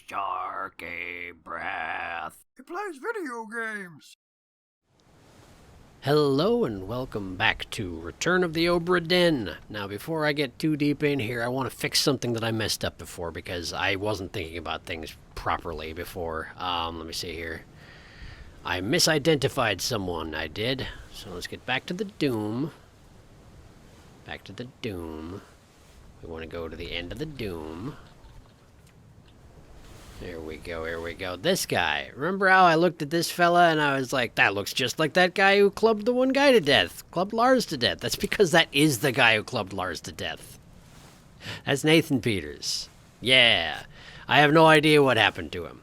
SharkyBreath. He plays video games. Hello and welcome back to Return of the Obra Dinn. Now before I get too deep in here, I want to fix something that I messed up before because I wasn't thinking about things properly before. Let me see here. I misidentified someone, I did. So let's get back to the Doom. Back to the Doom. We want to go to the end of the Doom. Here we go, here we go. This guy. Remember how I looked at this fella and I was like, that looks just like that guy who clubbed the one guy to death. Clubbed Lars to death. That's because that is the guy who clubbed Lars to death. That's Nathan Peters. Yeah. I have no idea what happened to him.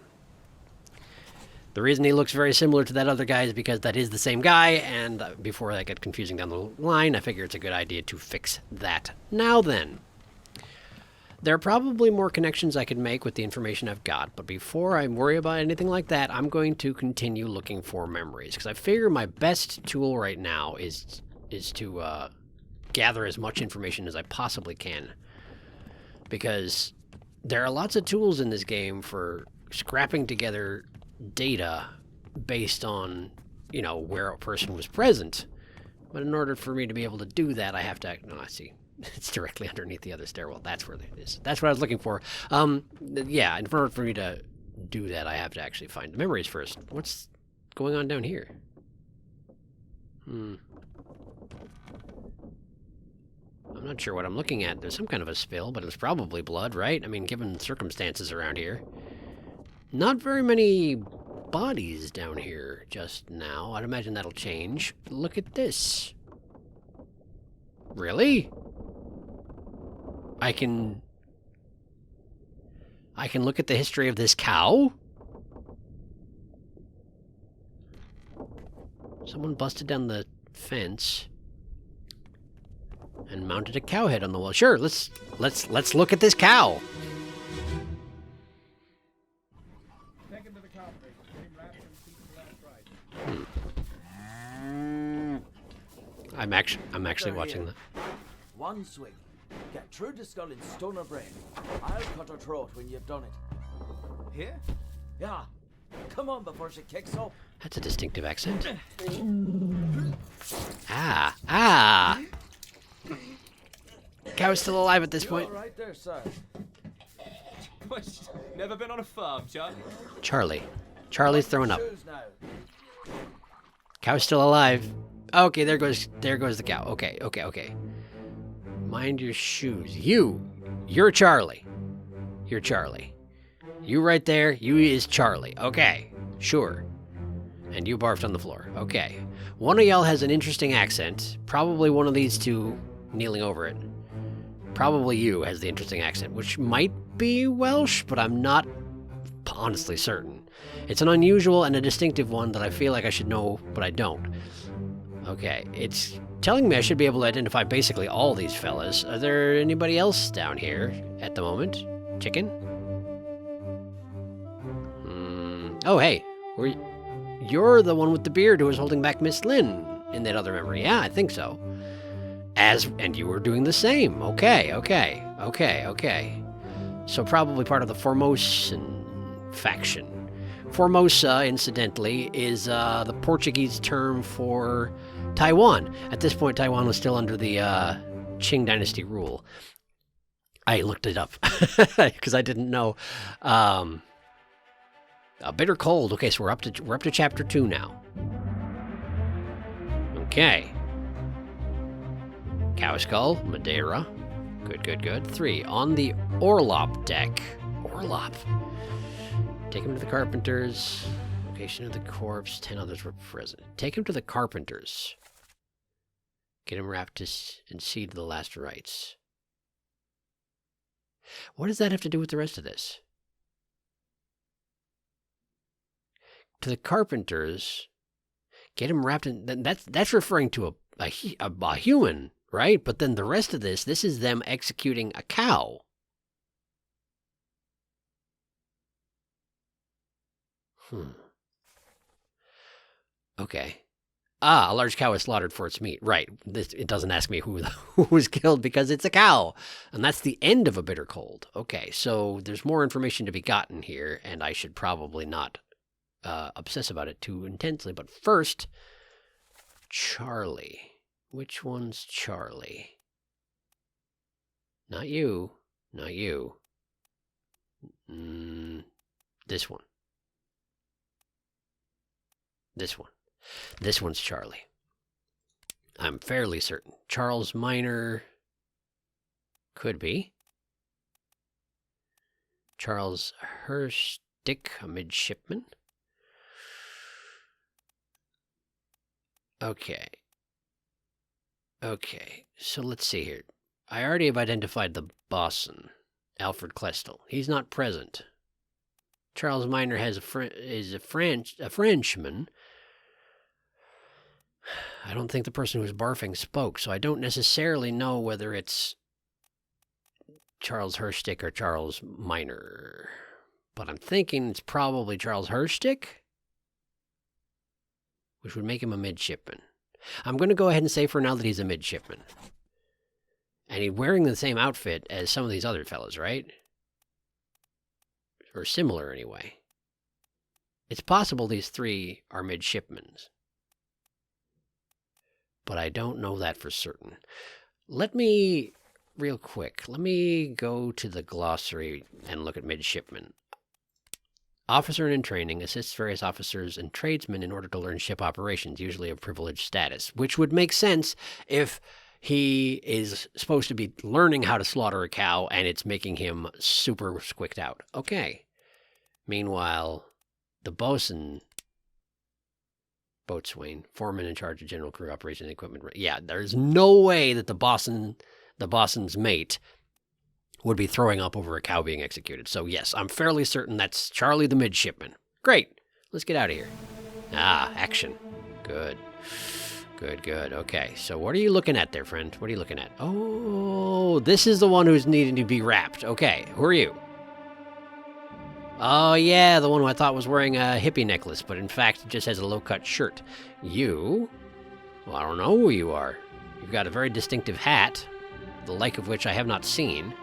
The reason he looks very similar to that other guy is because that is the same guy, and before that gets confusing down the line, I figure it's a good idea to fix that. Now then. There are probably more connections I could make with the information I've got, but before I worry about anything like that, I'm going to continue looking for memories, because I figure my best tool right now is to gather as much information as I possibly can. Because there are lots of tools in this game for scrapping together data based on, you know, where a person was present. But in order for me to be able to do that, I have to... No, I see. It's directly underneath the other stairwell. That's where it is. That's what I was looking for. Yeah, in order for me to do that, I have to actually find the memories first. What's going on down here? I'm not sure what I'm looking at. There's some kind of a spill, but it's probably blood, right? I mean, given circumstances around here. Not very many bodies down here just now. I'd imagine that'll change. Look at this. Really? I can look at the history of this cow? Someone busted down the fence and mounted a cow head on the wall. Sure, let's look at this cow. I'm actually watching that. One swing. Get through the skull in stone or brain. I'll cut her throat when you've done it. Here? Yeah. Come on before she kicks up. That's a distinctive accent. Ah. Cow's still alive at this point. You're right there, sir. Never been on a farm, Charlie. Charlie's throwing up. Shoes now. Cow's still alive. Okay, there goes the cow. Okay. Mind your shoes. You're Charlie. You're Charlie. You right there, you is Charlie. Okay, sure. And you barfed on the floor. Okay. One of y'all has an interesting accent. Probably one of these two kneeling over it. Probably you has the interesting accent, which might be Welsh, but I'm not honestly certain. It's an unusual and a distinctive one that I feel like I should know, but I don't. Okay, it's telling me I should be able to identify basically all these fellas. Are there anybody else down here at the moment? Chicken? Oh, hey. You're the one with the beard who was holding back Miss Lynn in that other memory. Yeah, I think so. And you were doing the same. Okay. So probably part of the Formosan faction. Formosa, incidentally, is the Portuguese term for Taiwan. At this point, Taiwan was still under the Qing dynasty rule. I looked it up because I didn't know. A bitter cold. Okay, so we're up to chapter 2 now. Okay. Cow skull, Madeira. Good. 3 on the Orlop deck. Orlop. Take him to the carpenters. Location of the corpse. 10 others were present. Take him to the carpenters. Get him wrapped and see to the last rites. What does that have to do with the rest of this? To the carpenters. Get him wrapped in... That's referring to a human, right? But then the rest of this is them executing a cow. Okay. Ah, a large cow is slaughtered for its meat. Right. It doesn't ask me who was killed because it's a cow. And that's the end of a bitter cold. Okay, so there's more information to be gotten here, and I should probably not obsess about it too intensely. But first, Charlie. Which one's Charlie? Not you. Not you. This one. This one. This one's Charlie. I'm fairly certain. Charles Minor could be. Charles Herstick, a midshipman. Okay. Okay, so let's see here. I already have identified the bosun, Alfred Klestel. He's not present. Charles Minor is a Frenchman. I don't think the person who was barfing spoke, so I don't necessarily know whether it's Charles Herstick or Charles Minor. But I'm thinking it's probably Charles Herstick, which would make him a midshipman. I'm going to go ahead and say for now that he's a midshipman. And he's wearing the same outfit as some of these other fellas, right? Or similar, anyway. It's possible these three are midshipmen. But I don't know that for certain. Let me, real quick, let me go to the glossary and look at midshipman. Officer in training assists various officers and tradesmen in order to learn ship operations, usually of privileged status, which would make sense if he is supposed to be learning how to slaughter a cow and it's making him super squicked out. Okay. Meanwhile, the bosun, boatswain, foreman in charge of general crew operations and equipment. Yeah, there's no way that the bosun's mate would be throwing up over a cow being executed. So yes, I'm fairly certain that's Charlie the midshipman. Great. Let's get out of here. Ah, action. Good. Good, good. Okay, so what are you looking at there, friend? What are you looking at? Oh, this is the one who's needing to be wrapped. Okay, who are you? Oh, yeah, the one who I thought was wearing a hippie necklace, but in fact just has a low-cut shirt. You? Well, I don't know who you are. You've got a very distinctive hat, the like of which I have not seen.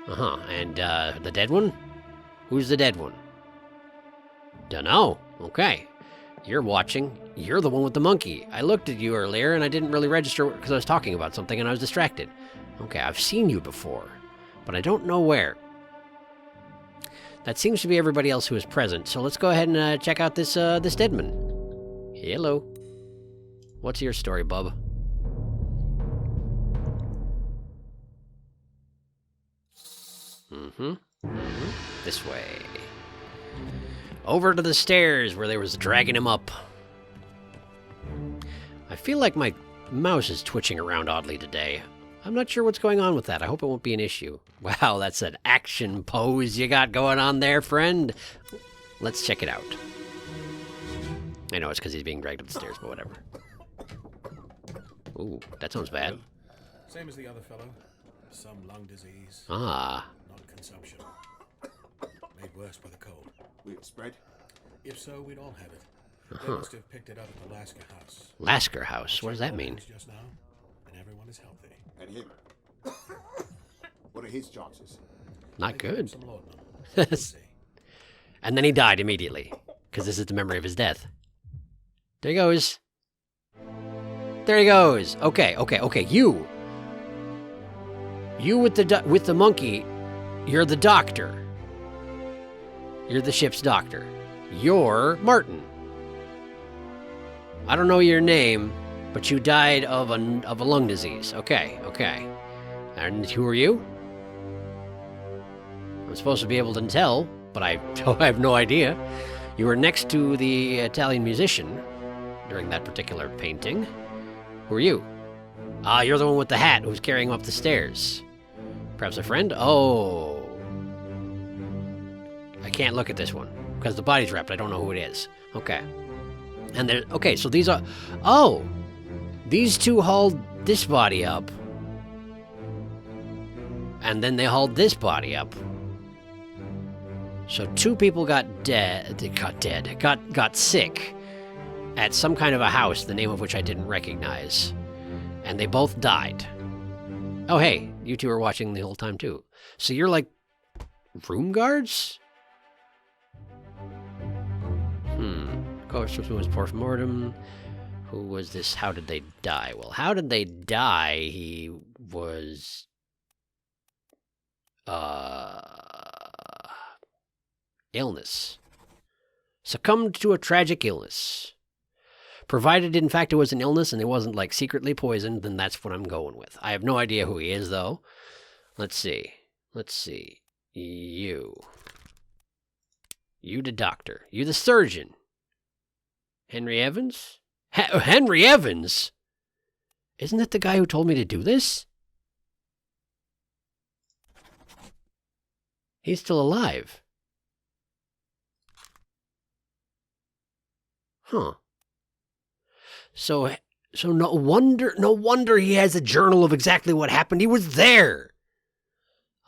Uh-huh, and the dead one? Who's the dead one? Dunno. Okay. You're watching. You're the one with the monkey. I looked at you earlier and I didn't really register because I was talking about something and I was distracted. Okay, I've seen you before, but I don't know where. That seems to be everybody else who is present, so let's go ahead and check out this deadman. Hello. What's your story, bub? This way. Over to the stairs where they was dragging him up. I feel like my mouse is twitching around oddly today. I'm not sure what's going on with that. I hope it won't be an issue. Wow, that's an action pose you got going on there, friend. Let's check it out. I know it's because he's being dragged up the stairs, but whatever. Ooh, that sounds bad. Same as the other fellow. Some lung disease. Ah. Not consumption. Made worse by the cold. Will it spread? If so, we'd all have it. They must have picked it up at the Lasker house. Lasker house? What does that mean? Just now, and everyone is healthy. And him? What are his chances? Not good. Some laudanum. We'll see. And then he died immediately, because this is the memory of his death. There he goes. There he goes. Okay. You with the monkey, you're the doctor. You're the ship's doctor. You're Martin. I don't know your name, but you died of a lung disease. Okay. And who are you? I'm supposed to be able to tell, but I have no idea. You were next to the Italian musician during that particular painting. Who are you? Ah, you're the one with the hat who's carrying him up the stairs. Perhaps a friend? Oh. I can't look at this one because the body's wrapped. I don't know who it is. Okay. And there. Okay, so these are. Oh, these two hauled this body up, and then they hauled this body up. So two people got sick, at some kind of a house, the name of which I didn't recognize. And they both died. Oh, hey, you two are watching the whole time, too. So you're like room guards? Of course, this was post-mortem. Who was this? How did they die? Well, how did they die? He was... illness. Succumbed to a tragic illness. Provided, in fact, it was an illness and it wasn't, like, secretly poisoned, then that's what I'm going with. I have no idea who he is, though. Let's see. You. You the doctor. You the surgeon. Henry Evans? Henry Evans? Isn't that the guy who told me to do this? He's still alive. Huh. So no wonder he has a journal of exactly what happened. He was there.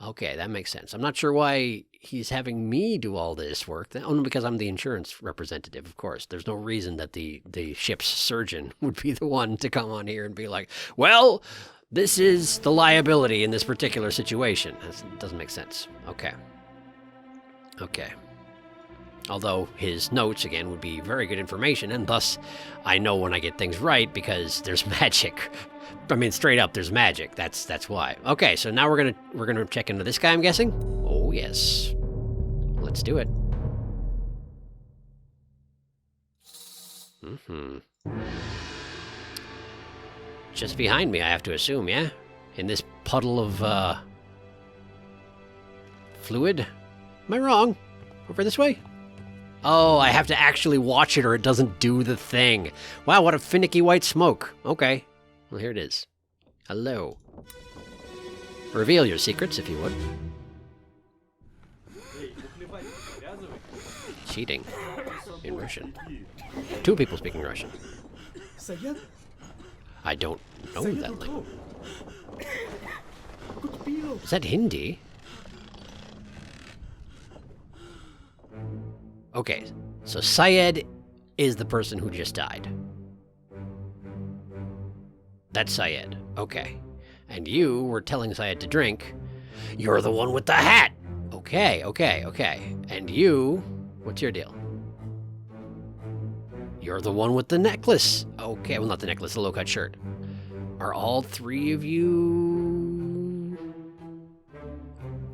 Okay, that makes sense. I'm not sure why he's having me do all this work. Only because I'm the insurance representative, of course. There's no reason that the ship's surgeon would be the one to come on here and be like, well, this is the liability in this particular situation. That doesn't make sense. Okay. Although his notes, again, would be very good information, and thus I know when I get things right because there's magic. I mean, straight up, there's magic. That's why. Okay, so now we're gonna check into this guy, I'm guessing? Oh, yes. Let's do it. Just behind me, I have to assume, yeah? In this puddle of, fluid? Am I wrong? Over this way? Oh, I have to actually watch it or it doesn't do the thing. Wow, what a finicky white smoke. Okay. Well, here it is. Hello. Reveal your secrets, if you would. Cheating. In Russian. Two people speaking Russian. I don't know that language. Is that Hindi? Okay, so Syed is the person who just died. That's Syed. Okay. And you were telling Syed to drink. You're the one with the hat! Okay. And you... What's your deal? You're the one with the necklace. Okay, well, not the necklace, the low-cut shirt. Are all three of you...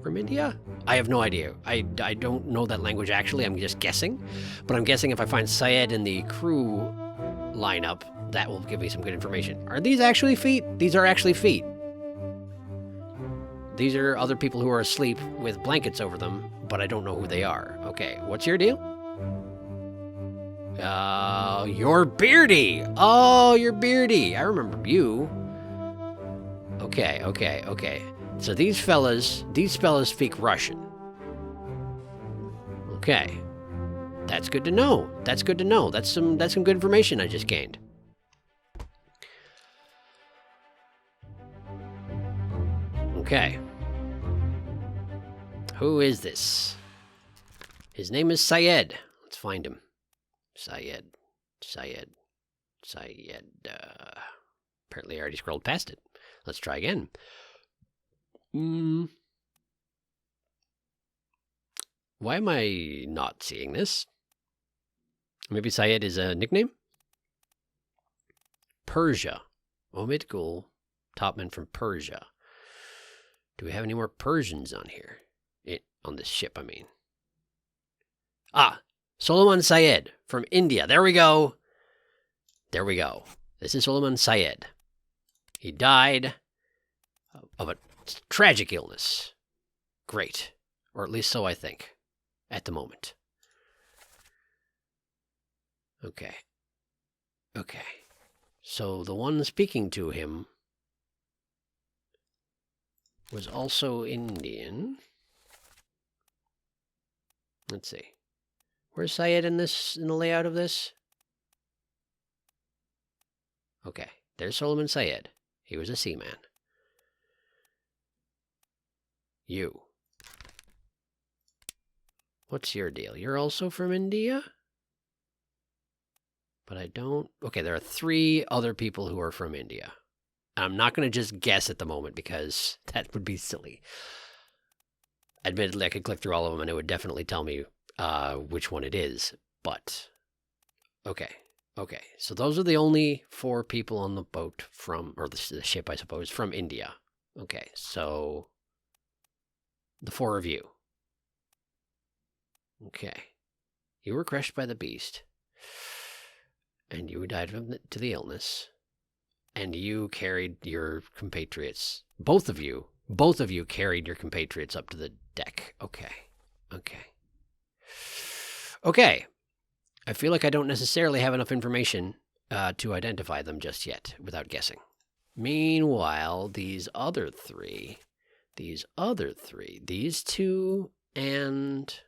from India? I have no idea. I don't know that language, actually. I'm just guessing. But I'm guessing if I find Syed in the crew lineup, that will give me some good information. Are these actually feet? These are actually feet. These are other people who are asleep with blankets over them, but I don't know who they are. Okay, what's your deal? You're Beardy! Oh, you're Beardy! I remember you. Okay. So these fellas speak Russian. Okay. That's good to know. That's some good information I just gained. Okay. Who is this? His name is Syed. Let's find him. Syed. Apparently I already scrolled past it. Let's try again. Why am I not seeing this? Maybe Syed is a nickname? Persia. Omid Gul, topman from Persia. Do we have any more Persians on here? On this ship, I mean. Ah, Solomon Syed from India. There we go. This is Solomon Syed. He died of a tragic illness. Great. Or at least so I think. At the moment. Okay. So the one speaking to him was also Indian. Let's see. Where's Syed in the layout of this? Okay, there's Solomon Syed. He was a seaman. You. What's your deal? You're also from India? But I don't... Okay, there are 3 other people who are from India. I'm not going to just guess at the moment because that would be silly. Admittedly, I could click through all of them and it would definitely tell me which one it is. But, okay. So those are the only 4 people on the boat from, or the ship, I suppose, from India. Okay, so the 4 of you. Okay. You were crushed by the beast. And you died to the illness. And you carried your compatriots. Both of you carried your compatriots up to the deck. Okay. I feel like I don't necessarily have enough information to identify them just yet, without guessing. Meanwhile, these other three, these 2, and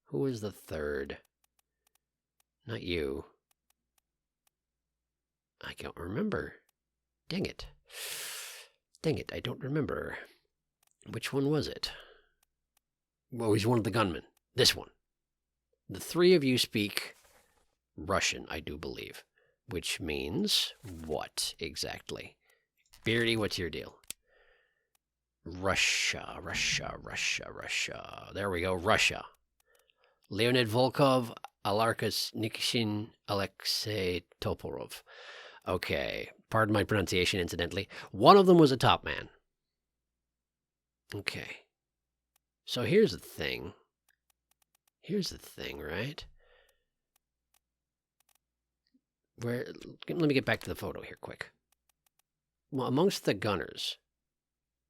who was the third? Not you. I can't remember. Dang it, I don't remember. Which one was it? Well, he's one of the gunmen. This one. The 3 of you speak Russian, I do believe. Which means what exactly? Beardy, what's your deal? Russia. There we go, Russia. Leonid Volkov, Alarkas Nikishin, Alexei Toporov. Okay, pardon my pronunciation, incidentally. One of them was a top man. Okay. So here's the thing. Right? Let me get back to the photo here quick. Well, amongst the gunners,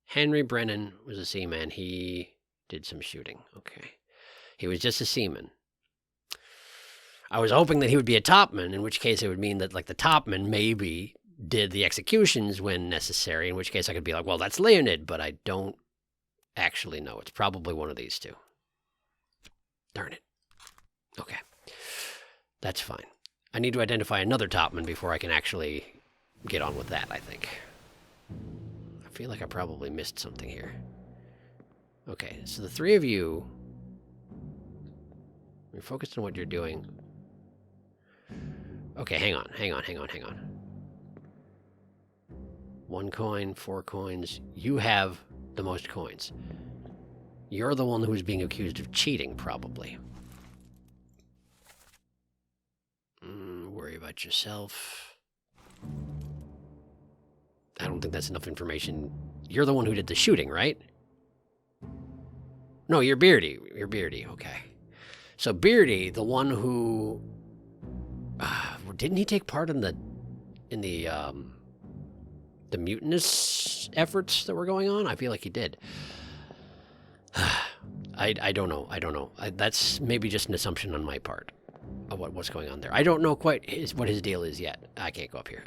Henry Brennan was a seaman. He did some shooting. Okay. He was just a seaman. I was hoping that he would be a topman, in which case it would mean that, like, the topman maybe did the executions when necessary, in which case I could be like, well, that's Leonid, but I don't actually know. It's probably one of these 2. Darn it. Okay. That's fine. I need to identify another topman before I can actually get on with that, I think. I feel like I probably missed something here. Okay, so the 3 of you... You're focused on what you're doing. Okay, hang on. 1 coin, 4 coins. You have the most coins. You're the one who's being accused of cheating, probably. Worry about yourself. I don't think that's enough information. You're the one who did the shooting, right? No, you're Beardy. Okay. So Beardy, the one who... didn't he take part in the mutinous efforts that were going on? I feel like he did. I don't know. That's maybe just an assumption on my part of what's going on there. I don't know quite what his deal is yet. I can't go up here.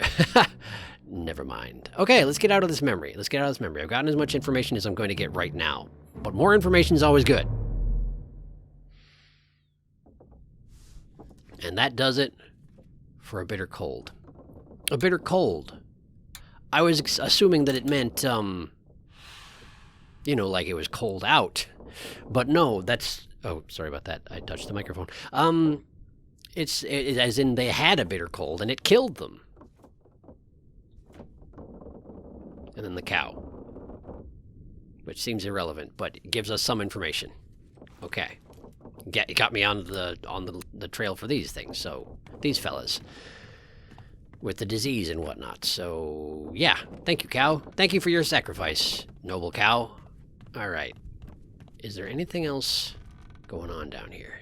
Never mind. Okay, let's get out of this memory. I've gotten as much information as I'm going to get right now. But more information is always good. And that does it for a bitter cold. A bitter cold. I was assuming that it meant, like it was cold out. But no, that's... Oh, sorry about that. I touched the microphone. It's as in they had a bitter cold and it killed them. And then the cow. Which seems irrelevant, but it gives us some information. Okay. It got me on the trail for these things, so... These fellas. With the disease and whatnot, so... Yeah, thank you, cow. Thank you for your sacrifice, noble cow. Alright. Is there anything else going on down here?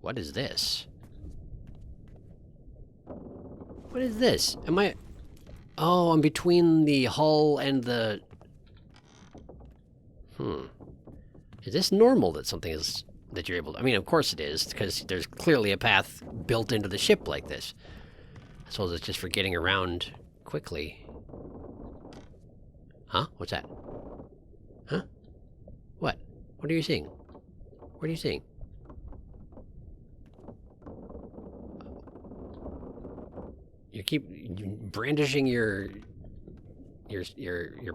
What is this? What is this? Am I... Oh, I'm between the hull and the... Is this normal that something is... that you're able to... I mean, of course it is, because there's clearly a path built into the ship like this. I suppose it's just for getting around quickly. Huh? What's that? Huh? What? What are you seeing? What are you seeing? You keep brandishing your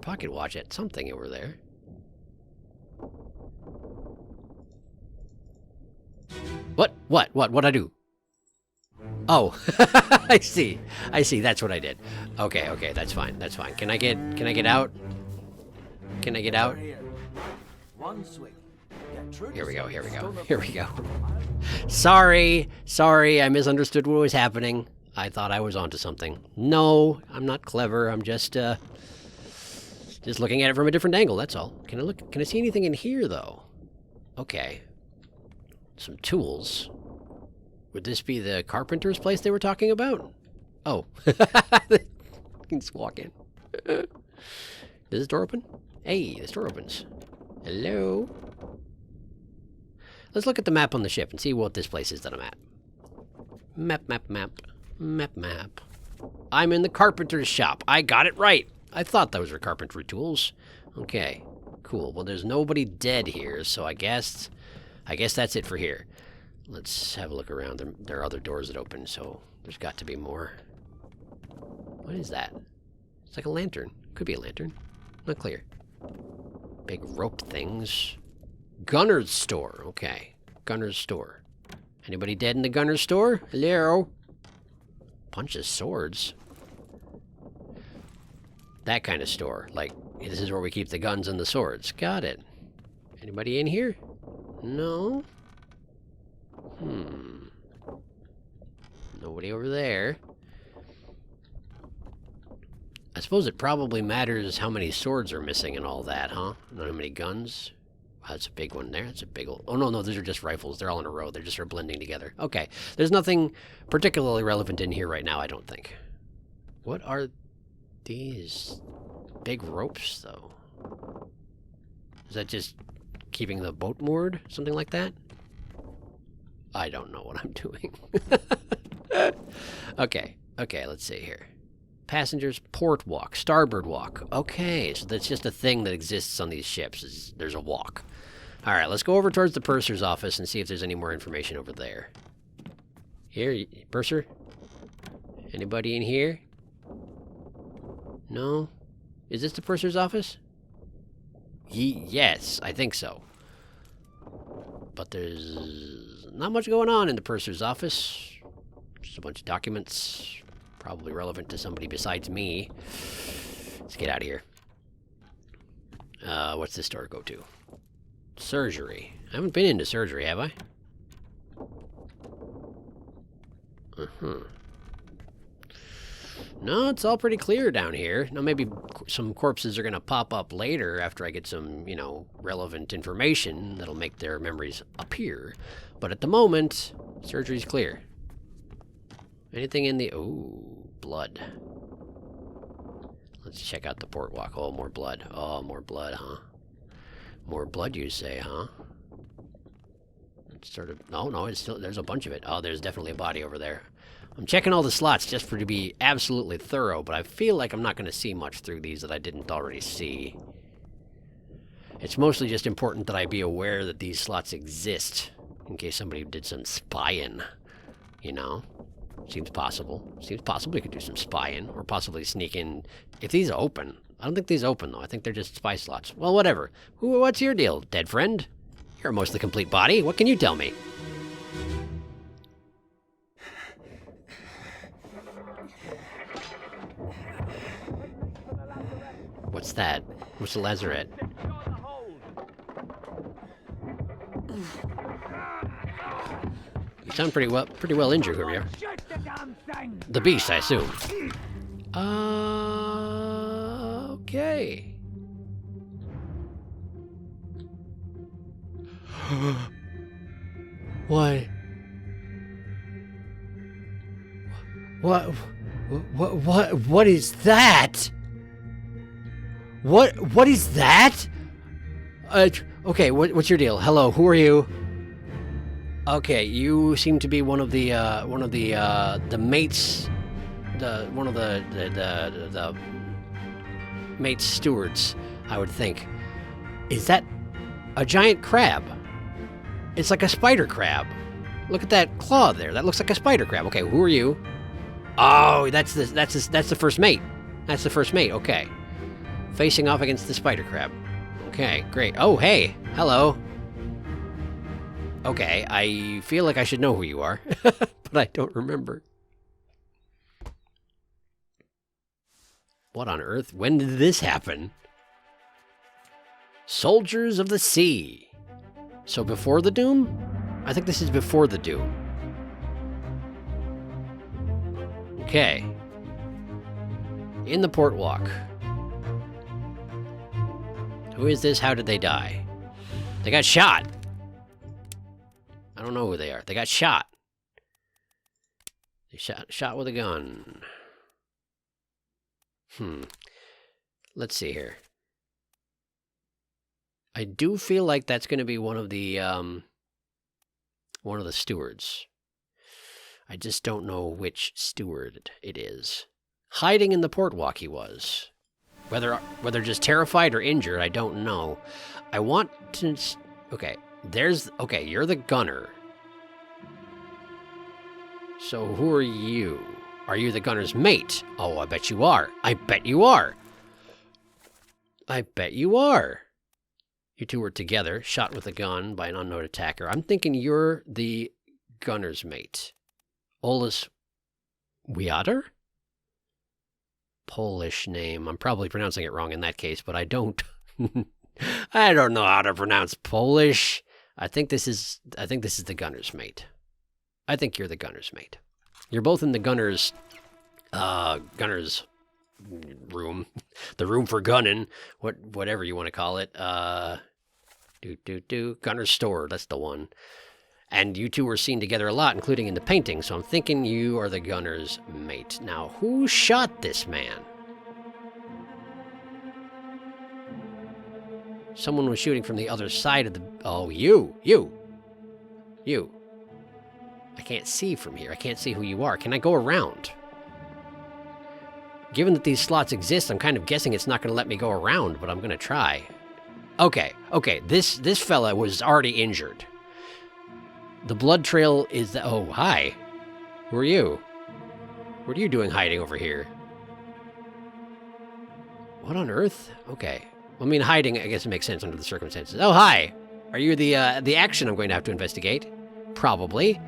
pocket watch at something over there. What'd I do? Oh, I see. That's what I did. Okay, that's fine. Can I get out? Can I get out? One swing. Get through Here we go. the Sorry, I misunderstood what was happening. I thought I was onto something. No, I'm not clever. I'm just looking at it from a different angle, that's all. Can I see anything in here, though? Okay. Some tools. Would this be the carpenter's place they were talking about? Oh. You can just walk in. Does this door open? Hey, this door opens. Hello? Let's look at the map on the ship and see what this place is that I'm at. Map. I'm in the carpenter's shop. I got it right. I thought those were carpentry tools. Okay, cool. Well, there's nobody dead here, so I guess that's it for here. Let's have a look around. There are other doors that open, so there's got to be more. What is that? It's like a lantern. Could be a lantern. Not clear. Big rope things. Gunner's store. Okay. Gunner's store. Anybody dead in the gunner's store? Hello? Bunch of swords. That kind of store. Like, this is where we keep the guns and the swords. Got it. Anybody in here? No? Nobody over there. I suppose it probably matters how many swords are missing and all that, huh? Not how many guns. Wow, that's a big one there. That's a big old... Oh, no, those are just rifles. They're all in a row. They're just sort of blending together. Okay. There's nothing particularly relevant in here right now, I don't think. What are these big ropes, though? Is that just keeping the boat moored? Something like that? I don't know what I'm doing. Okay, let's see here. Passengers, port walk, starboard walk. Okay, so that's just a thing that exists on these ships. There's a walk. All right, let's go over towards the purser's office and see if there's any more information over there. Here, purser? Anybody in here? No? Is this the purser's office? Yes, I think so. But there's not much going on in the purser's office. Just a bunch of documents, probably relevant to somebody besides me. Let's get out of here. What's this door go to? Surgery. I haven't been into surgery, have I? No, it's all pretty clear down here. Now, maybe some corpses are going to pop up later after I get some, relevant information that'll make their memories appear. But at the moment, surgery's clear. Anything in the... Ooh, blood. Let's check out the port walk. Oh, more blood. Oh, more blood, huh? More blood, you say, huh? It's sort of... No, it's still... There's a bunch of it. Oh, there's definitely a body over there. I'm checking all the slots just to be absolutely thorough, but I feel like I'm not going to see much through these that I didn't already see. It's mostly just important that I be aware that these slots exist, in case somebody did some spying, Seems possible. Seems possible we could do some spying, or possibly sneak in. If these open, I don't think these open, though. I think they're just spy slots. Well, whatever. What's your deal, dead friend? You're a mostly complete body. What can you tell me? What's that? What's the lazarette? You sound pretty well injured, whoever you are. The beast, I assume. Okay. What? What is that? What is that? Okay, what's your deal? Hello, who are you? Okay, you seem to be one of the mates, one of the mates stewards, I would think. Is that a giant crab? It's like a spider crab. Look at that claw there. That looks like a spider crab. Okay, who are you? Oh, that's the first mate. That's the first mate. Okay. Facing off against the spider crab. Okay, great. Oh, hey. Hello. Okay, I feel like I should know who you are, but I don't remember. What on earth? When did this happen? Soldiers of the Sea. So before the Doom? I think this is before the Doom. Okay. In the port walk. Who is this? How did they die? They got shot. I don't know who they are. They got shot. They shot with a gun. Let's see here. I do feel like that's going to be one of the stewards. I just don't know which steward it is. Hiding in the port walk he was. Whether just terrified or injured, I don't know. I want to... Okay, okay, you're the gunner. So who are you? Are you the gunner's mate? Oh, I bet you are. I bet you are. I bet you are. You two were together, shot with a gun by an unknown attacker. I'm thinking you're the gunner's mate. Olus Wiater? Polish name. I'm probably pronouncing it wrong in that case, but I don't... I don't know how to pronounce Polish. I think this is the gunner's mate. I think you're the gunner's mate. You're both in the gunner's room. The room for gunning. Whatever you want to call it. Gunner's store, that's the one. And you two were seen together a lot, including in the painting, so I'm thinking you are the gunner's mate. Now, who shot this man? Someone was shooting from the other side of the... Oh, you! I can't see from here. I can't see who you are. Can I go around? Given that these slots exist, I'm kind of guessing it's not going to let me go around, but I'm going to try. Okay. This fella was already injured. The blood trail is... Oh, hi. Who are you? What are you doing hiding over here? What on earth? Okay. I mean, hiding, I guess it makes sense under the circumstances. Oh, hi. Are you the action I'm going to have to investigate? Probably.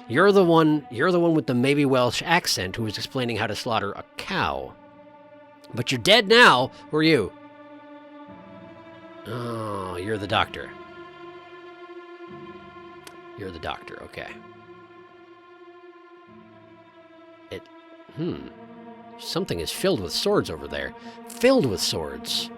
You're the one with the maybe Welsh accent who was explaining how to slaughter a cow. But you're dead now. Who are you? Oh, you're the doctor. You're the doctor, okay. Something is filled with swords over there. Filled with swords.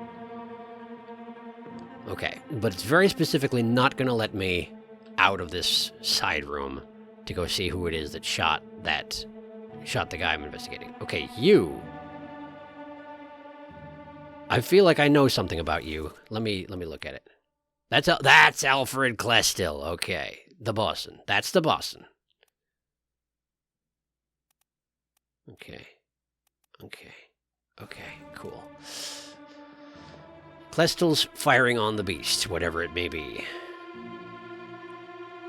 Okay, but it's very specifically not going to let me out of this side room to go see who it is that shot the guy I'm investigating. Okay, you. I feel like I know something about you. Let me look at it. That's Alfred Klestil. Okay, the Boston. That's the Boston. Okay, cool. Klestil's firing on the beast, whatever it may be.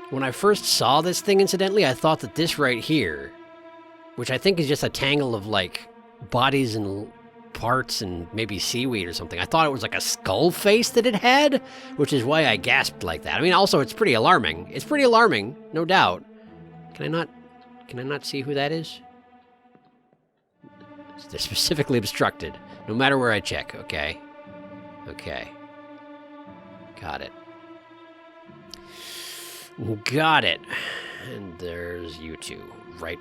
When I first saw this thing, incidentally, I thought that this right here, which I think is just a tangle of, like, bodies and parts and maybe seaweed or something. I thought it was like a skull face that it had, which is why I gasped like that. I mean, also, it's pretty alarming. It's pretty alarming, no doubt. Can I not see who that is? They're specifically obstructed, no matter where I check, okay? Okay. Got it. Got it. And there's you two. Right.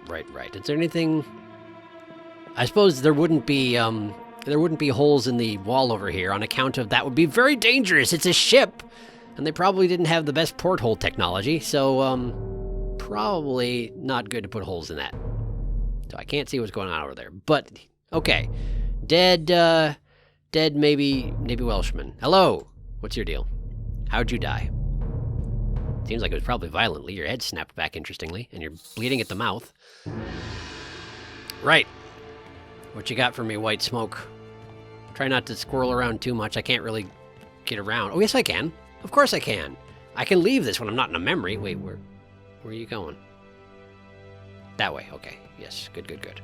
Is there anything... I suppose there wouldn't be holes in the wall over here on account of that would be very dangerous. It's a ship. And they probably didn't have the best porthole technology, so, probably not good to put holes in that. So I can't see what's going on over there. But, okay. Dead maybe Welshman. Hello. What's your deal? How'd you die? Seems like it was probably violently. Your head snapped back, interestingly, and you're bleeding at the mouth. Right. What you got for me, white smoke? Try not to squirrel around too much. I can't really get around. Oh, yes, I can. Of course I can. I can leave this when I'm not in a memory. Wait, where are you going? That way. Okay. Yes. Good.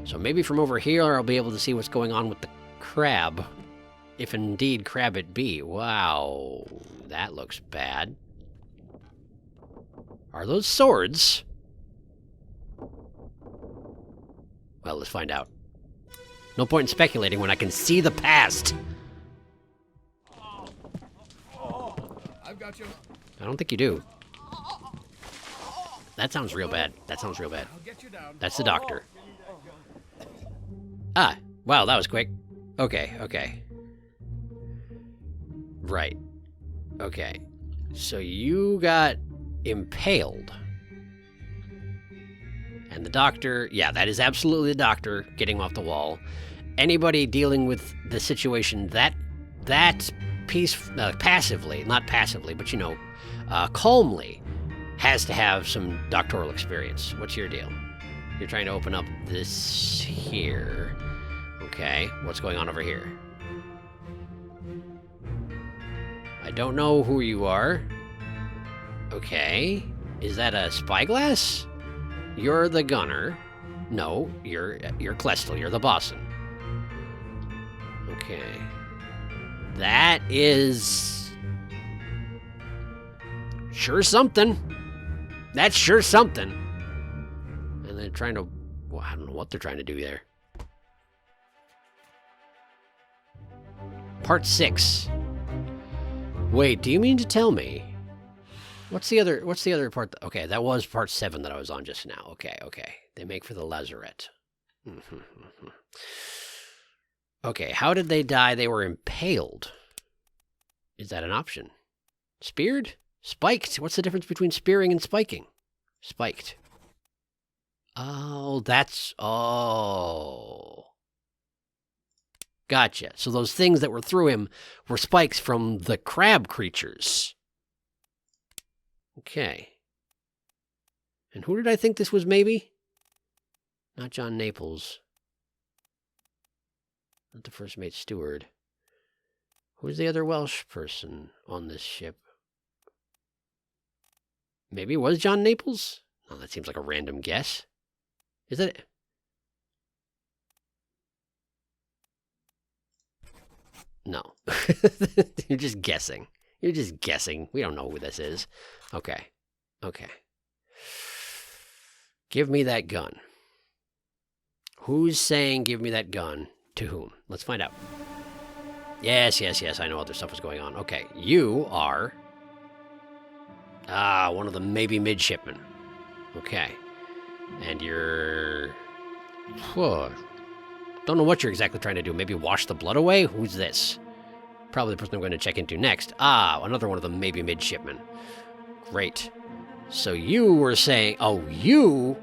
So maybe from over here I'll be able to see what's going on with the crab. If indeed crab it be. Wow. That looks bad. Are those swords? Well, let's find out. No point in speculating when I can see the past. I've got you. I don't think you do. That sounds real bad. That sounds real bad. I'll get you down. That's the doctor. Ah, wow, that was quick. Okay, okay. Right. Okay. So you got impaled. And the doctor, yeah, that is absolutely the doctor getting off the wall. Anybody dealing with the situation that passively, not passively, but calmly, has to have some doctoral experience. What's your deal? You're trying to open up this here. Okay, what's going on over here? I don't know who you are. Okay, is that a spyglass? You're the gunner. No, you're Klestel. You're the bosun. Okay. That is sure something. That's sure something. And they're trying to... Well, I don't know what they're trying to do there. Part 6. Wait, do you mean to tell me... What's the other part? Okay, that was part 7 that I was on just now. Okay. They make for the lazarette. Okay, how did they die? They were impaled. Is that an option? Speared? Spiked? What's the difference between spearing and spiking? Spiked. Oh, that's... Oh. Gotcha. So those things that were through him were spikes from the crab creatures. Okay. And who did I think this was, maybe? Not John Naples. Not the first mate steward. Who's the other Welsh person on this ship? Maybe it was John Naples? Oh, that seems like a random guess. Is that it? No. You're just guessing. You're just guessing. We don't know who this is. Okay. Give me that gun. Who's saying give me that gun? To whom? Let's find out. Yes. I know other stuff is going on. Okay. You are... one of the maybe midshipmen. Okay. And you're... Whoa. Don't know what you're exactly trying to do. Maybe wash the blood away? Who's this? Probably the person I'm going to check into next. Another one of the maybe midshipmen. Great. So you were saying... Oh, you...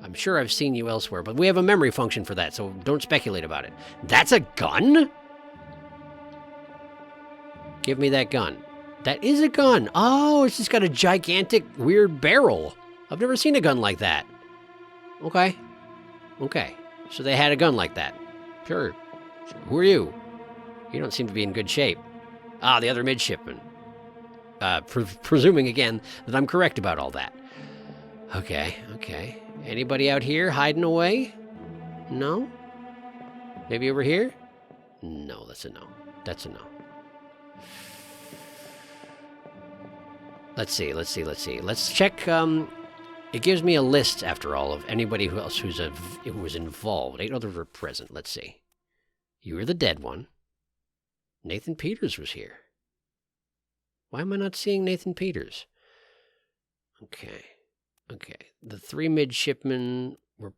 I'm sure I've seen you elsewhere, but we have a memory function for that, so don't speculate about it. That's a gun? Give me that gun. That is a gun. Oh, it's just got a gigantic, weird barrel. I've never seen a gun like that. Okay. So they had a gun like that. Sure. Who are you? You don't seem to be in good shape. The other midshipman. Presuming again that I'm correct about all that. Okay. Anybody out here hiding away? No? Maybe over here? No, that's a no. Let's see. Let's check, it gives me a list, after all, of anybody who was involved. 8 others were present. Let's see. You were the dead one. Nathan Peters was here. Why am I not seeing Nathan Peters? Okay. The 3 midshipmen were...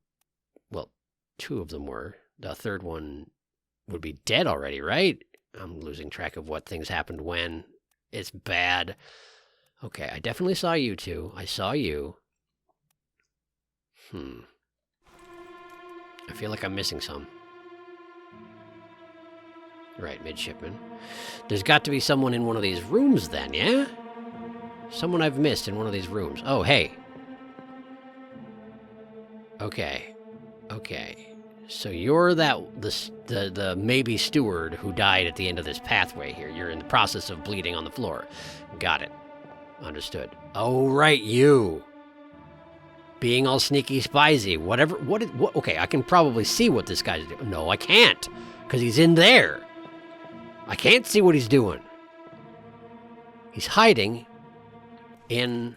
Well, 2 of them were. The third one would be dead already, right? I'm losing track of what things happened when. It's bad. Okay, I definitely saw you 2. I saw you. I feel like I'm missing some. Right, midshipman. There's got to be someone in one of these rooms then, yeah? Someone I've missed in one of these rooms. Oh, hey. Okay. So you're the maybe steward who died at the end of this pathway here. You're in the process of bleeding on the floor. Got it. Understood. Oh, right, you. Being all sneaky spicy. Whatever. Okay, I can probably see what this guy's doing. No, I can't. Because he's in there. I can't see what he's doing. He's hiding in...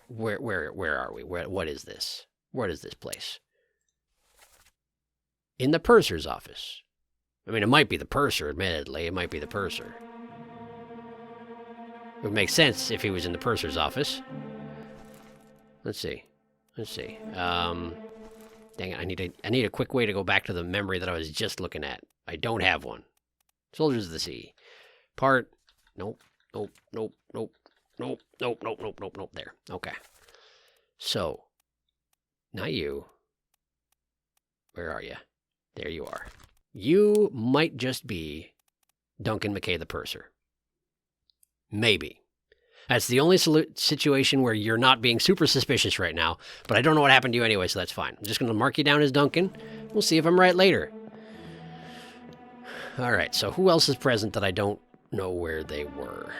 Where are we? What is this? What is this place? In the purser's office. I mean, it might be the purser, admittedly. It might be the purser. It would make sense if he was in the purser's office. Let's see. Dang it, I need a quick way to go back to the memory that I was just looking at. I don't have one. Soldiers of the Sea. Part... Nope. There. Okay. So, not you. Where are you? There you are. You might just be Duncan McKay the Purser. Maybe. That's the only situation where you're not being super suspicious right now, but I don't know what happened to you anyway, so that's fine. I'm just going to mark you down as Duncan. We'll see if I'm right later. All right, so who else is present that I don't know where they were?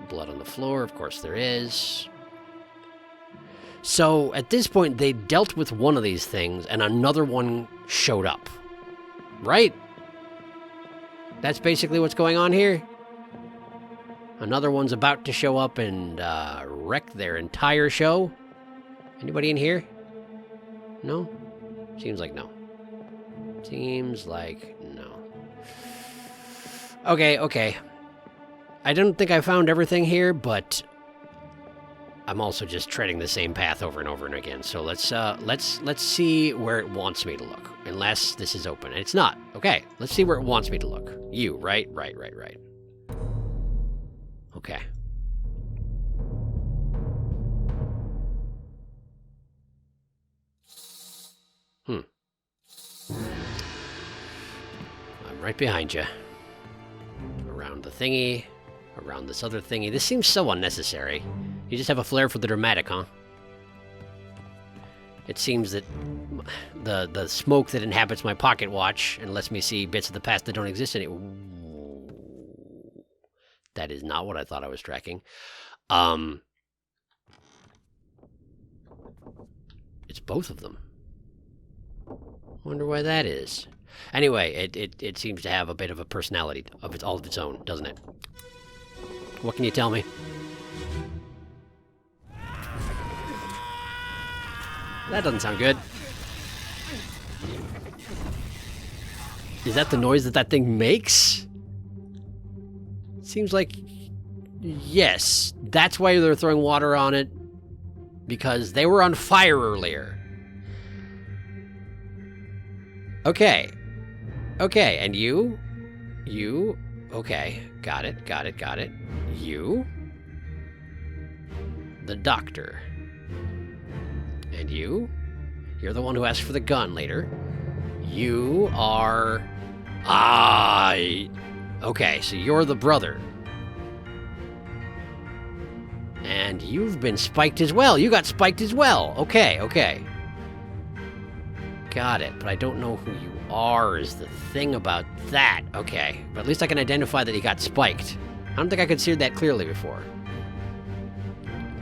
Blood on the floor, of course there is. So, at this point, they dealt with one of these things, and another one showed up. Right? That's basically what's going on here. Another one's about to show up and wreck their entire show. Anybody in here? No? Seems like no. Seems like no. Okay. I don't think I found everything here, but I'm also just treading the same path over and over and again. So let's see where it wants me to look. Unless this is open. And it's not. Okay, let's see where it wants me to look. You, right. Okay. I'm right behind you. Around the thingy. Around this other thingy. This seems so unnecessary. You just have a flair for the dramatic, huh? It seems that the smoke that inhabits my pocket watch and lets me see bits of the past that don't exist anymore. That is not what I thought I was tracking. It's both of them. Wonder why that is. Anyway, it seems to have a bit of a personality of all of its own, doesn't it? What can you tell me? That doesn't sound good. Is that the noise that thing makes? Seems like... Yes. That's why they're throwing water on it. Because they were on fire earlier. Okay. Okay, and you? You? Okay. Got it. You? The doctor. And you? You're the one who asked for the gun later. You are... Okay, so you're the brother. And you've been spiked as well. You got spiked as well. Okay. Got it, but I don't know who you are is the thing about that. Okay, but at least I can identify that he got spiked. I don't think I could see that clearly before.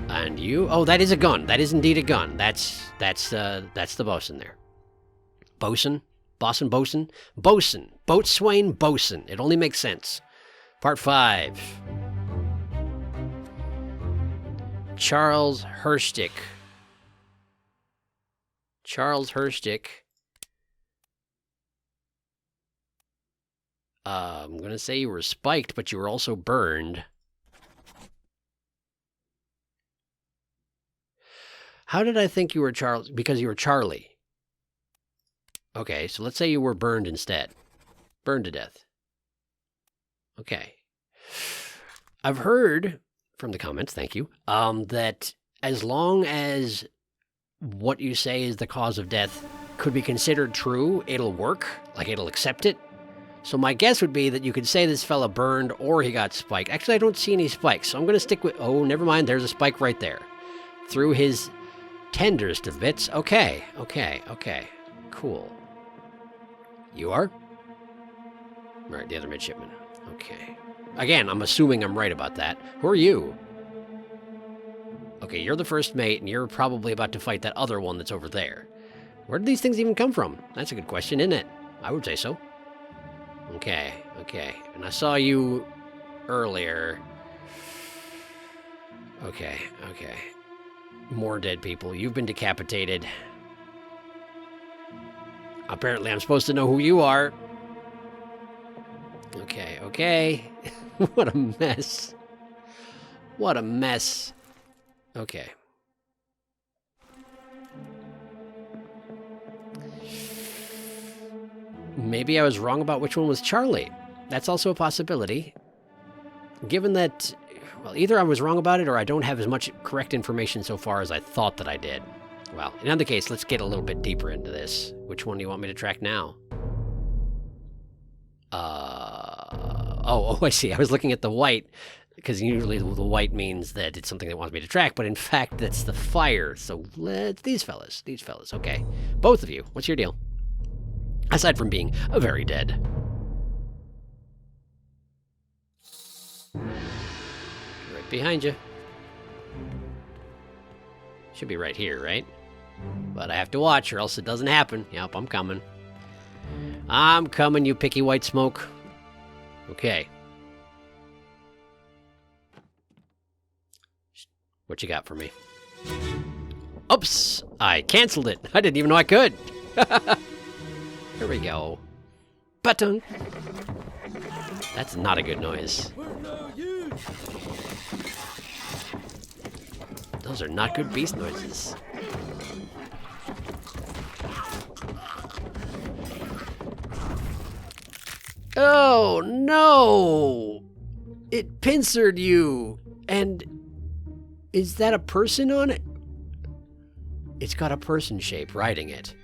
And you? Oh, that is a gun. That is indeed a gun. That's the bosun there. Bosun? Bosun? Boatswain bosun. It only makes sense. Part 5. Charles Herstick. I'm gonna say you were spiked, but you were also burned. How did I think you were Charles? Because you were Charlie. Okay, so let's say you were burned instead. Burned to death. Okay. I've heard from the comments, thank you, that as long as what you say is the cause of death could be considered true, it'll work. Like, it'll accept it. So my guess would be that you could say this fella burned or he got spiked. Actually, I don't see any spikes, so I'm going to stick with... Oh, never mind. There's a spike right there. Through his tenders to bits. Okay. Cool. You are? Right, the other midshipman. Okay. Again, I'm assuming I'm right about that. Who are you? Okay, you're the first mate, and you're probably about to fight that other one that's over there. Where did these things even come from? That's a good question, isn't it? I would say so. Okay, okay. And I saw you earlier. Okay, okay. More dead people. You've been decapitated. Apparently I'm supposed to know who you are. Okay, okay. What a mess. What a mess. Okay. Maybe I was wrong about which one was Charlie. That's also a possibility. Given that, well, either I was wrong about it or I don't have as much correct information so far as I thought that I did. Well, in either case, let's get a little bit deeper into this. Which one do you want me to track now? Oh, I see. I was looking at the white, because usually the white means that it's something that wants me to track, but in fact, that's the fire. So let's, these fellas, okay. Both of you, what's your deal? Aside from being very dead. Right behind you. Should be right here, right? But I have to watch or else it doesn't happen. Yep, I'm coming. I'm coming, you picky white smoke. Okay. What you got for me? Oops! I canceled it. I didn't even know I could. Here we go. Button. That's not a good noise. Those are not good beast noises. Oh no! It pincered you! And is that a person on it? It's got a person shape riding it.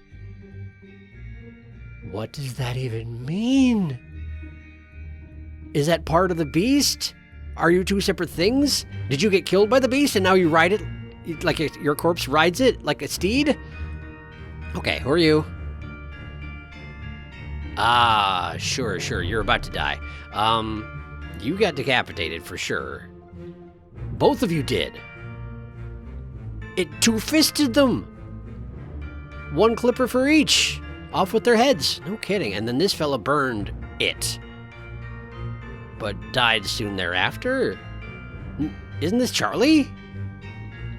What does that even mean? Is that part of the beast? Are you two separate things? Did you get killed by the beast and now you ride it like your corpse rides it like a steed? Okay, who are you? Ah, sure, you're about to die. You got decapitated for sure. Both of you did. It two-fisted them. One clipper for each. Off with their heads. No kidding. And then this fella burned it. But died soon thereafter? Isn't this Charlie?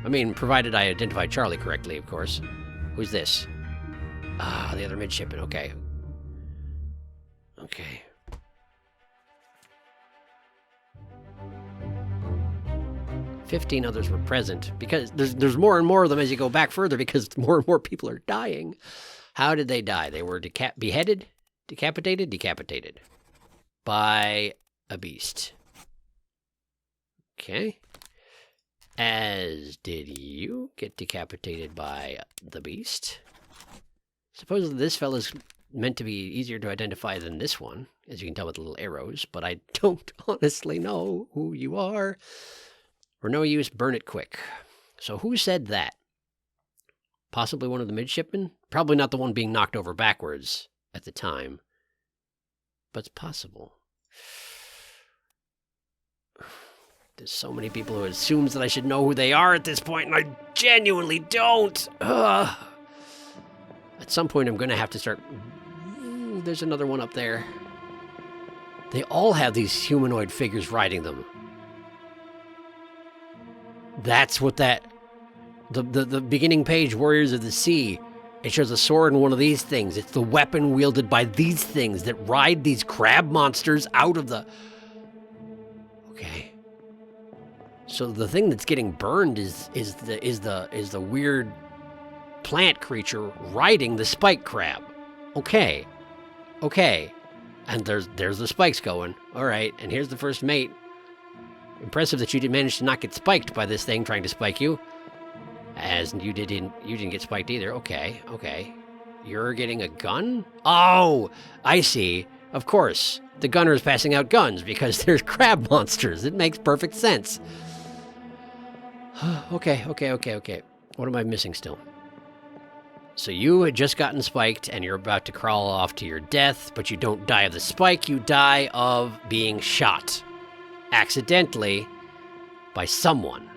I mean, provided I identified Charlie correctly, of course. Who's this? Ah, the other midshipman. Okay. Okay. "15 others were present," because there's more and more of them as you go back further because more and more people are dying. How did they die? They were beheaded, decapitated by a beast. Okay. As did you get decapitated by the beast. Supposedly this fella's meant to be easier to identify than this one, as you can tell with the little arrows, but I don't honestly know who you are. For no use, burn it quick. So who said that? Possibly one of the midshipmen? Probably not the one being knocked over backwards at the time. But it's possible. There's so many people who assumes that I should know who they are at this point, and I genuinely don't. Ugh. At some point, I'm going to have to start... Ooh, there's another one up there. They all have these humanoid figures riding them. That's what that... The beginning page, Warriors of the Sea, it shows a sword and one of these things. It's the weapon wielded by these things that ride these crab monsters out of the... Okay. So the thing that's getting burned is the weird plant creature riding the spike crab. Okay. Okay. And there's the spikes going. All right. And here's the first mate. Impressive that you did manage to not get spiked by this thing trying to spike you. As you didn't get spiked either. Okay, okay. You're getting a gun? Oh, I see. Of course. The gunner is passing out guns because there's crab monsters. It makes perfect sense. Okay. What am I missing still? So you had just gotten spiked and you're about to crawl off to your death, but you don't die of the spike, you die of being shot. Accidentally by someone.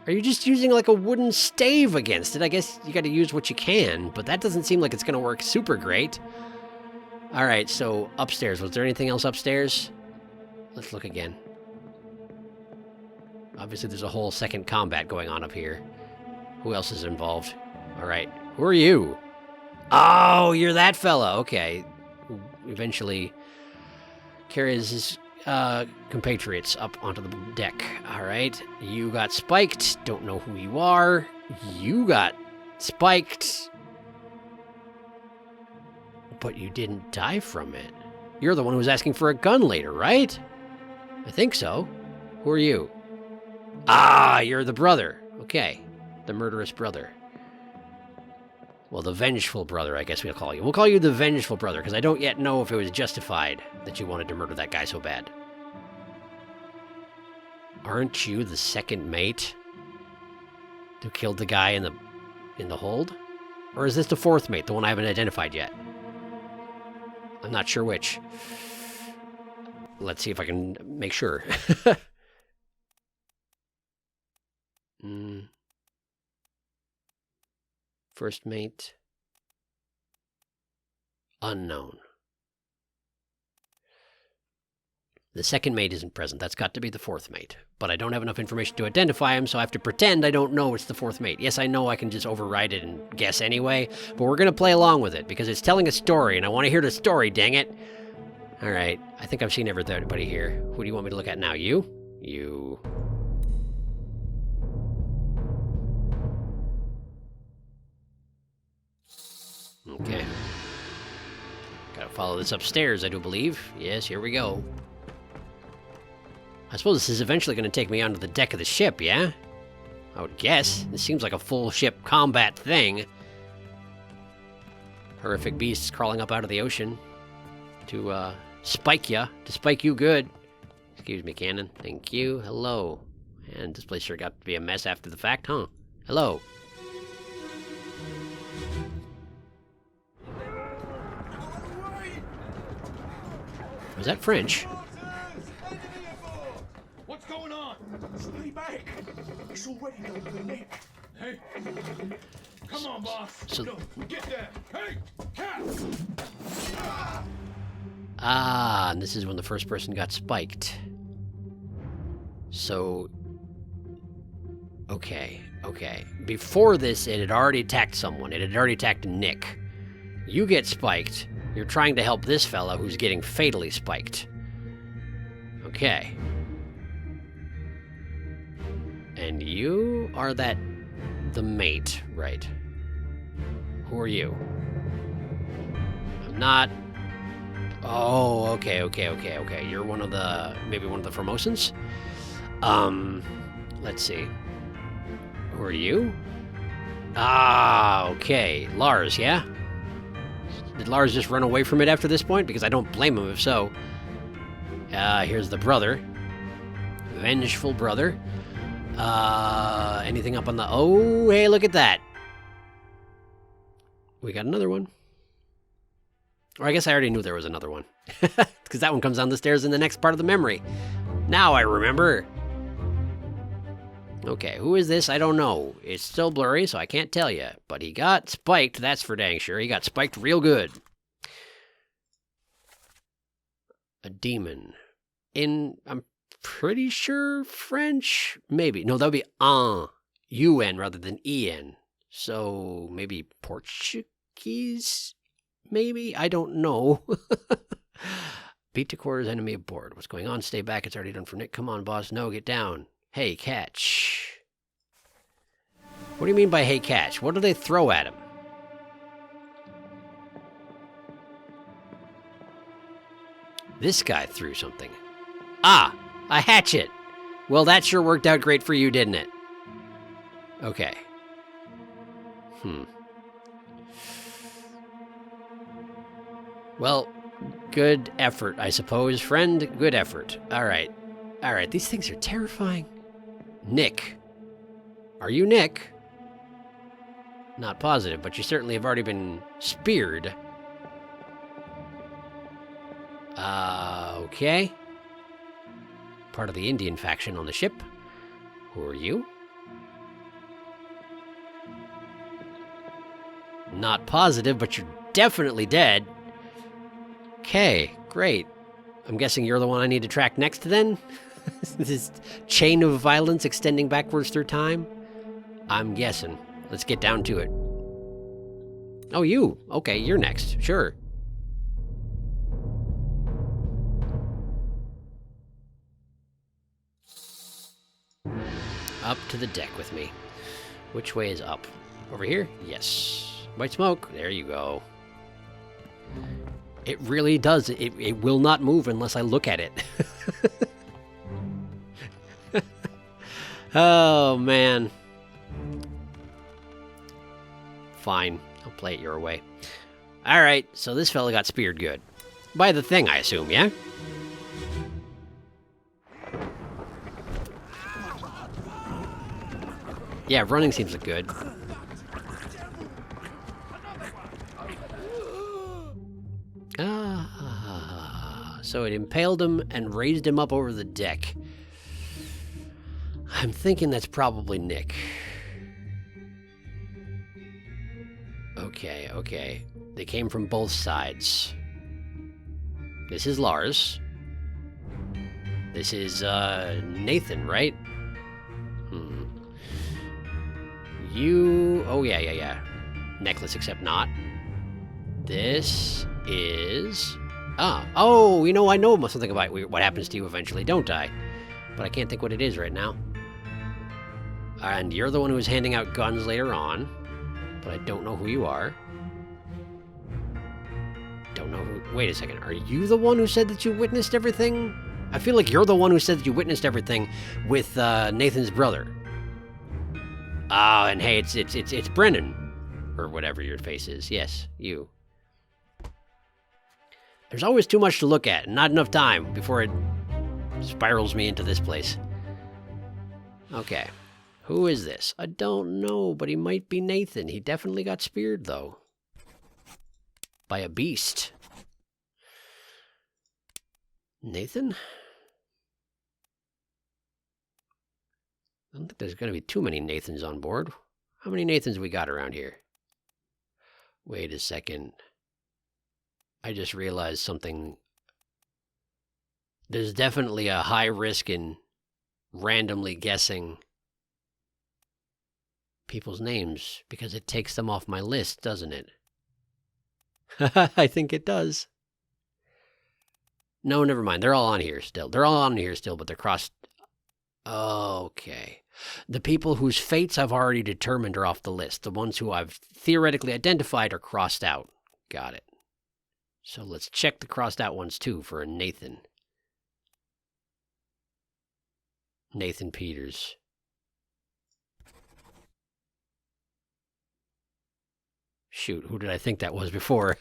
Are you just using like a wooden stave against it? I guess you got to use what you can, but that doesn't seem like it's going to work super great. All right, so upstairs. Was there anything else upstairs? Let's look again. Obviously, there's a whole second combat going on up here. Who else is involved? All right, who are you? Oh, you're that fella. Okay. Who eventually carries his compatriots up onto the deck. All right, you got spiked. Don't know who you are. You got spiked. But you didn't die from it. You're the one who was asking for a gun later, right? I think so. Who are you? Ah, you're the brother. Okay. The murderous brother. Well, the vengeful brother, I guess we'll call you. We'll call you the vengeful brother, because I don't yet know if it was justified that you wanted to murder that guy so bad. Aren't you the second mate who killed the guy in the hold? Or is this the fourth mate, the one I haven't identified yet? I'm not sure which. Let's see if I can make sure. First mate. Unknown. The second mate isn't present. That's got to be the fourth mate. But I don't have enough information to identify him, so I have to pretend I don't know it's the fourth mate. Yes, I know I can just override it and guess anyway, but we're going to play along with it, because it's telling a story, and I want to hear the story, dang it. All right, I think I've seen everybody here. Who do you want me to look at now? You? You. Okay. Gotta follow this upstairs, I do believe. Yes, here we go. I suppose this is eventually going to take me onto the deck of the ship, yeah? I would guess. This seems like a full ship combat thing. Horrific beasts crawling up out of the ocean to spike ya, to spike you good. Excuse me, Cannon. Thank you. Hello. And this place sure got to be a mess after the fact, huh? Hello. Was that French? What's going on? Stay back! It's already done for Nick. Hey, come on, boss. So- No, get there. Hey, cat! Ah, and this is when the first person got spiked. So, okay. Before this, it had already attacked someone. It had already attacked Nick. You get spiked. You're trying to help this fella who's getting fatally spiked. Okay. And you are the mate, right? Who are you? I'm not... Oh, okay. You're maybe one of the Formosans? Let's see. Who are you? Ah, okay. Lars, yeah? Did Lars just run away from it after this point? Because I don't blame him if so. Here's the brother. Vengeful brother. Anything up on the... Oh, hey, look at that. We got another one. Or I guess I already knew there was another one. Because that one comes down the stairs in the next part of the memory. Now I remember. Okay, who is this? I don't know. It's still blurry, so I can't tell you. But he got spiked, that's for dang sure. He got spiked real good. A demon. I'm pretty sure French? Maybe. No, that would be UN rather than EN. So maybe Portuguese? Maybe? I don't know. Beat to quarters, enemy aboard. What's going on? Stay back. It's already done for Nick. Come on, boss. No, get down. Hey, catch. What do you mean by hey, catch? What do they throw at him? This guy threw something. Ah, a hatchet. Well, that sure worked out great for you, didn't it? Okay. Well, good effort, I suppose, friend. Good effort. All right. These things are terrifying. Nick. Are you Nick? Not positive, but you certainly have already been speared. Okay. Part of the Indian faction on the ship. Who are you? Not positive, but you're definitely dead. Okay, great. I'm guessing you're the one I need to track next then? This chain of violence extending backwards through time? I'm guessing. Let's get down to it. Oh, you. Okay, you're next. Sure. Up to the deck with me. Which way is up? Over here? Yes. White smoke. There you go. It really does. It will not move unless I look at it. Oh, man. Fine. I'll play it your way. Alright, so this fella got speared good. By the thing, I assume, yeah? Yeah, running seems good. So it impaled him and raised him up over the deck. I'm thinking that's probably Nick. Okay, okay. They came from both sides. This is Lars. This is, Nathan, right? You... Oh, yeah. Necklace except not. This is... Oh, you know, I know something about what happens to you eventually, don't I? But I can't think what it is right now. And you're the one who was handing out guns later on. But I don't know who you are. Don't know who... Wait a second. Are you the one who said that you witnessed everything? I feel like you're the one who said that you witnessed everything with Nathan's brother. And hey, it's Brennan. Or whatever your face is. Yes, you. There's always too much to look at, and not enough time before it spirals me into this place. Okay. Who is this? I don't know, but he might be Nathan. He definitely got speared, though. By a beast. Nathan? I don't think there's going to be too many Nathans on board. How many Nathans we got around here? Wait a second. I just realized something. There's definitely a high risk in randomly guessing people's names because it takes them off my list, doesn't it? I think it does. No, never mind. They're all on here still. But they're crossed. Okay. The people whose fates I've already determined are off the list. The ones who I've theoretically identified are crossed out. Got it. So let's check the crossed out ones too for a Nathan. Nathan Peters. Shoot, who did I think that was before?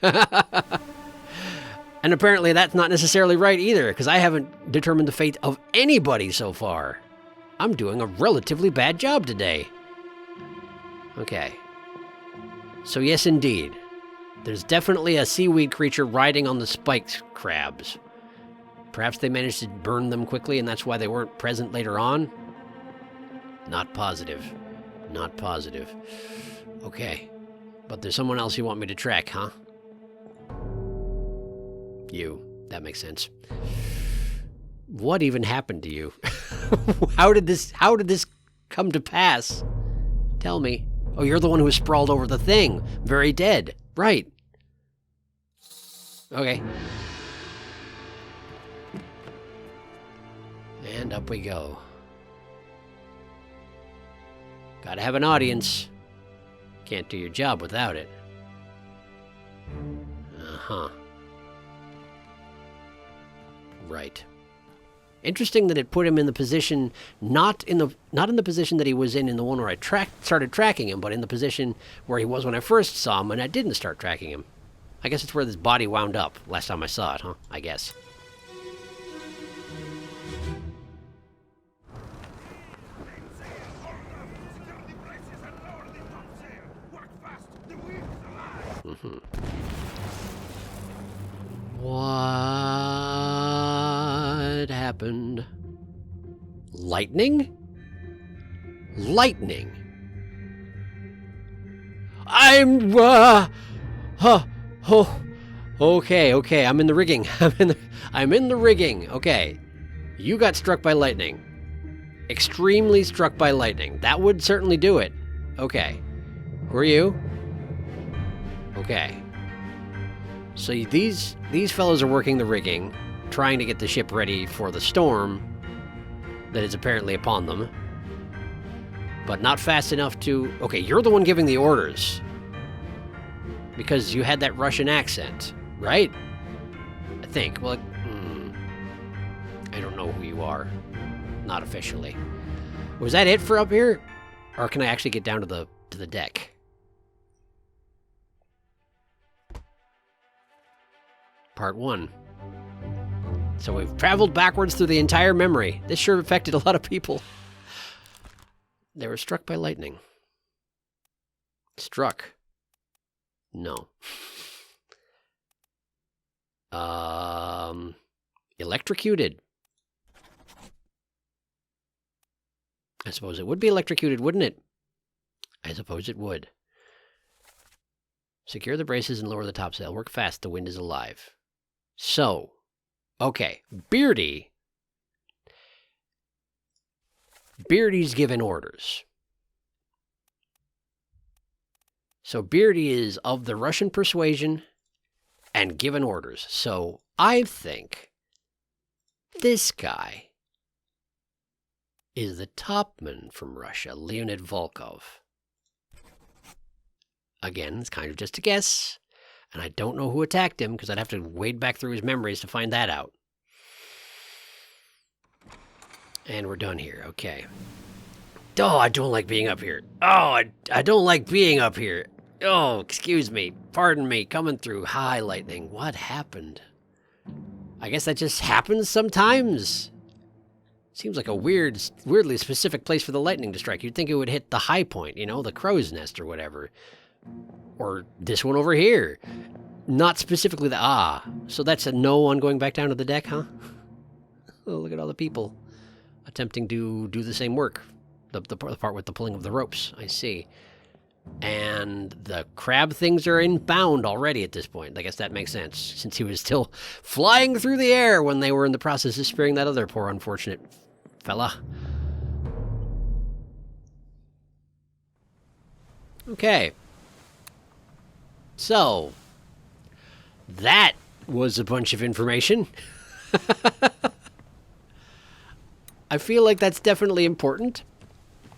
And apparently that's not necessarily right either, because I haven't determined the fate of anybody so far. I'm doing a relatively bad job today. Okay. So yes, indeed. There's definitely a seaweed creature riding on the spiked crabs. Perhaps they managed to burn them quickly and that's why they weren't present later on? Not positive. Not positive. Okay. But there's someone else you want me to track, huh? You. That makes sense. What even happened to you? How did this come to pass? Tell me. Oh, you're the one who was sprawled over the thing. Very dead. Right. Okay. And up we go. Gotta have an audience. Can't do your job without it. Uh-huh. Right. Interesting that it put him in the position, not in the position that he was in the one where I started tracking him, but in the position where he was when I first saw him and I didn't start tracking him. I guess it's where this body wound up last time I saw it, huh? I guess. Mm-hmm. What happened? Lightning? Lightning. Okay, I'm in the rigging. I'm in the rigging. Okay. You got struck by lightning. Extremely struck by lightning. That would certainly do it. Okay. Who are you? Okay. So these fellows are working the rigging, trying to get the ship ready for the storm that is apparently upon them. But not fast enough to... Okay, you're the one giving the orders. Because you had that Russian accent, right? I think. Well, I don't know who you are. Not officially. Was that it for up here? Or can I actually get down to the deck? Part 1. So we've traveled backwards through the entire memory. This sure affected a lot of people. They were struck by lightning. Struck. No. Electrocuted. I suppose it would be electrocuted, wouldn't it? I suppose it would. Secure the braces and lower the topsail. Work fast, the wind is alive. So, okay, Beardy's given orders. So Beardy is of the Russian persuasion and given orders. So I think this guy is the topman from Russia, Leonid Volkov. Again, it's kind of just a guess, and I don't know who attacked him because I'd have to wade back through his memories to find that out. And we're done here, okay. Oh, I don't like being up here. Oh, I don't like being up here. Oh, excuse me. Pardon me. Coming through. Hi, lightning. What happened? I guess that just happens sometimes. Seems like a weirdly specific place for the lightning to strike. You'd think it would hit the high point, you know, the crow's nest or whatever. Or this one over here. Not specifically the... So that's a no on going back down to the deck, huh? Oh, look at all the people attempting to do the same work. The part with the pulling of the ropes, I see. And the crab things are inbound already at this point. I guess that makes sense, since he was still flying through the air when they were in the process of spearing that other poor unfortunate fella. Okay. So, that was a bunch of information. I feel like that's definitely important,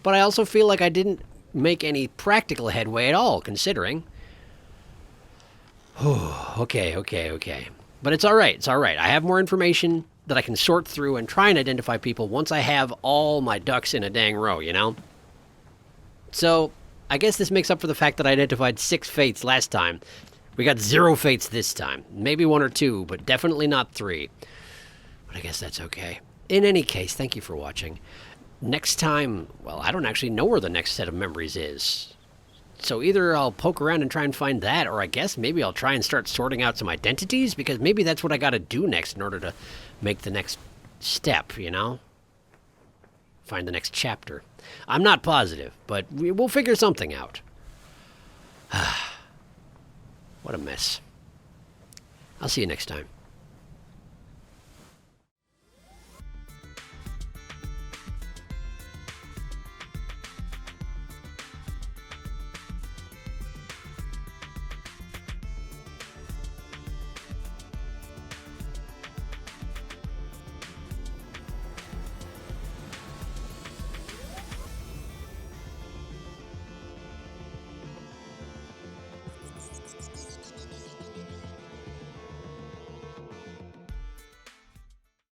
but I also feel like I didn't make any practical headway at all, considering. Okay. But it's all right. I have more information that I can sort through and try and identify people once I have all my ducks in a dang row, you know? So, I guess this makes up for the fact that I identified 6 fates last time. We got 0 fates this time. Maybe 1 or 2, but definitely not 3. But I guess that's okay. In any case, thank you for watching. Next time, well, I don't actually know where the next set of memories is. So either I'll poke around and try and find that, or I guess maybe I'll try and start sorting out some identities, because maybe that's what I gotta do next in order to make the next step, you know? Find the next chapter. I'm not positive, but we'll figure something out. What a mess. I'll see you next time.